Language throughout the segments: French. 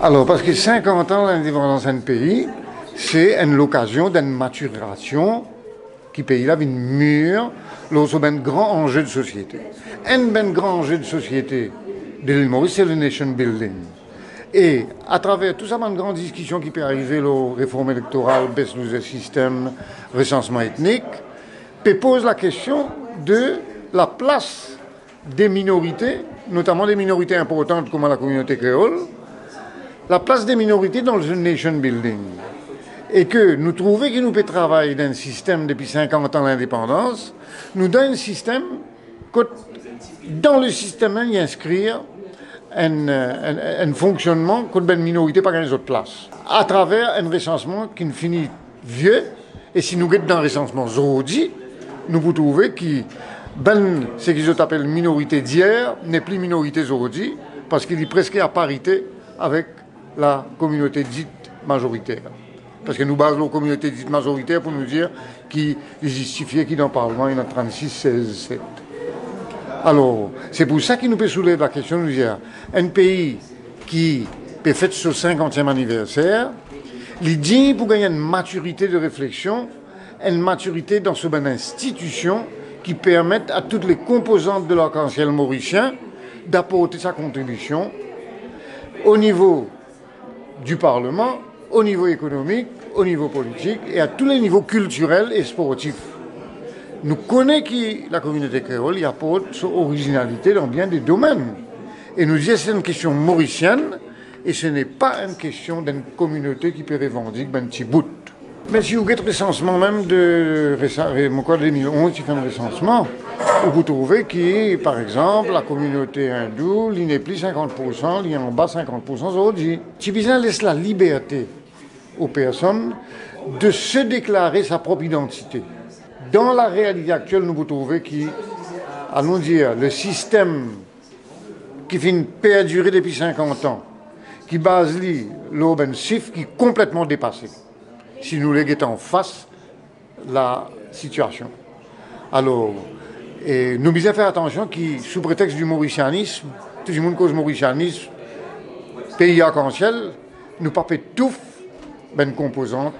Alors, parce que 50 ans l'indépendance d'un pays, c'est une occasion d'une maturation qui pays là une mûre, c'est un grand enjeu de société. Un grand enjeu de société de l'île Maurice, c'est le nation building. Et à travers tout ça, une grande discussion qui peut arriver, la réforme électorale, baisse du système, recensement ethnique, peut poser la question de la place des minorités, notamment des minorités importantes comme la communauté créole, la place des minorités dans le nation building. Et que nous trouvons que nous pouvons travailler dans un système depuis 50 ans l'indépendance, nous donne un système que dans le système, il y a inscrire un fonctionnement que une minorité pas dans les autres places. À travers un recensement qui finit vieux, et si nous sommes dans le recensement aujourd'hui, nous pouvons trouver que ce qu'ils appellent minorité d'hier n'est plus minorité aujourd'hui, parce qu'il est presque à parité avec la communauté dite majoritaire. Parce que nous basons la communauté dite majoritaire pour nous dire qui est justifié, qui dans le Parlement, il y en a 36, 16, 7. Alors, c'est pour ça qu'il nous peut soulever la question de nous dire, un pays qui peut fêter son 50e anniversaire, il dit pour gagner une maturité de réflexion, une maturité dans ce bonne institution qui permettent à toutes les composantes de l'arc-en-ciel mauricien d'apporter sa contribution au niveau du Parlement, au niveau économique, au niveau politique et à tous les niveaux culturels et sportifs. Nous connaissons que la communauté créole y apporte son originalité dans bien des domaines. Et nous disons que c'est une question mauricienne et ce n'est pas une question d'une communauté qui peut revendiquer un petit bout. Mais si vous avez le recensement même de 2011, qui fait un recensement, vous trouvez que, par exemple, la communauté hindoue, il n'est plus 50%, il est en bas 50% aujourd'hui. Tibizan laisse la liberté aux personnes de se déclarer sa propre identité. Dans la réalité actuelle, nous vous trouvez que, allons dire, le système qui finit perdurer depuis 50 ans, qui base l'urban chiffre qui est complètement dépassé. Si nous les guettons en face, la situation. Alors, et nous devons faire attention que, sous prétexte du mauricianisme, tout le monde cause mauricianisme, pays arc-en-ciel, nous ne pas tout une composante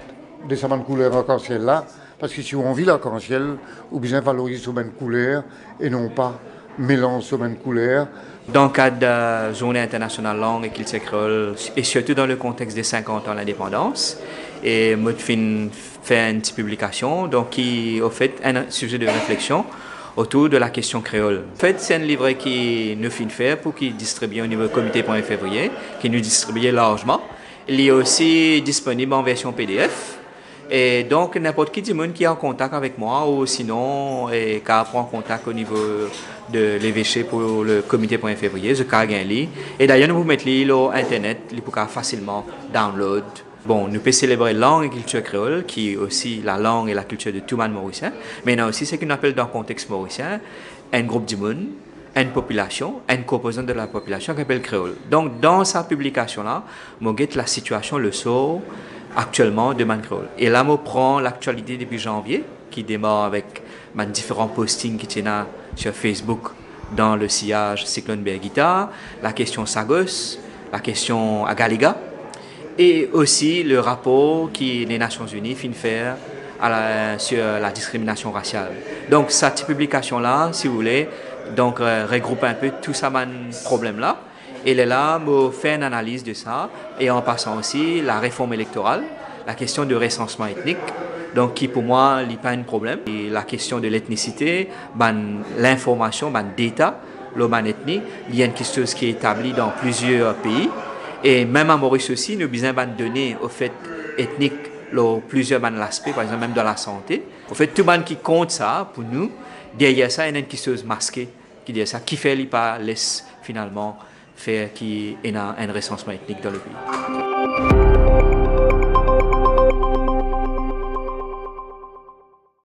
de cette couleur arc-en-ciel là, parce que si on vit l'arc-en-ciel, on besoin valoriser cette couleur et non pas mélange cette couleur. Dans le cadre de la Journée internationale langue et culture créole, et surtout dans le contexte des 50 ans de l'indépendance, et moi je fais une petite publication donc, qui a fait un sujet de réflexion autour de la question créole. En fait, c'est un livret qui nous fait faire pour qu'il distribue au niveau du comité pour février, qui nous distribue largement. Il est aussi disponible en version PDF. Et donc, n'importe qui du monde qui est en contact avec moi ou sinon, qui prend contact au niveau de l'évêché pour le comité pour février, je cargue un lit. Et d'ailleurs, nous vous mettons sur Internet, pour facilement download. Bon, nous pouvons célébrer la langue et culture créole, qui est aussi la langue et la culture de tout le monde mauricien. Mais il y a aussi ce qu'on appelle dans le contexte mauricien, un groupe du monde, une population, une composante de la population qui s'appelle créole. Donc, dans sa publication-là, je guette la situation, le sort actuellement de man créole. Et là, je prends l'actualité depuis janvier, qui démarre avec différents postings qui tiennent sur Facebook dans le sillage Cyclone Berguita, la question Sagos, la question Agaliga, et aussi le rapport que les Nations Unies finissent faire sur la discrimination raciale. Donc, cette publication-là, si vous voulez, donc, regroupe un peu tout ça, problème-là. Et là, je fais une analyse de ça, et en passant aussi la réforme électorale, la question du recensement ethnique, donc qui pour moi n'est pas un problème. Et la question de l'ethnicité, l'information, data, l'homme ethnie, il y a une question qui est établie dans plusieurs pays. Et même à Maurice aussi, nous avons besoin de donner au fait ethnique plusieurs aspects, par exemple même dans la santé. Au fait, tout le monde qui compte ça, pour nous, derrière ça, il y a une question masquée qui dit ça, qui fait pas laisse finalement faire qu'il y ait un recensement ethnique dans le pays.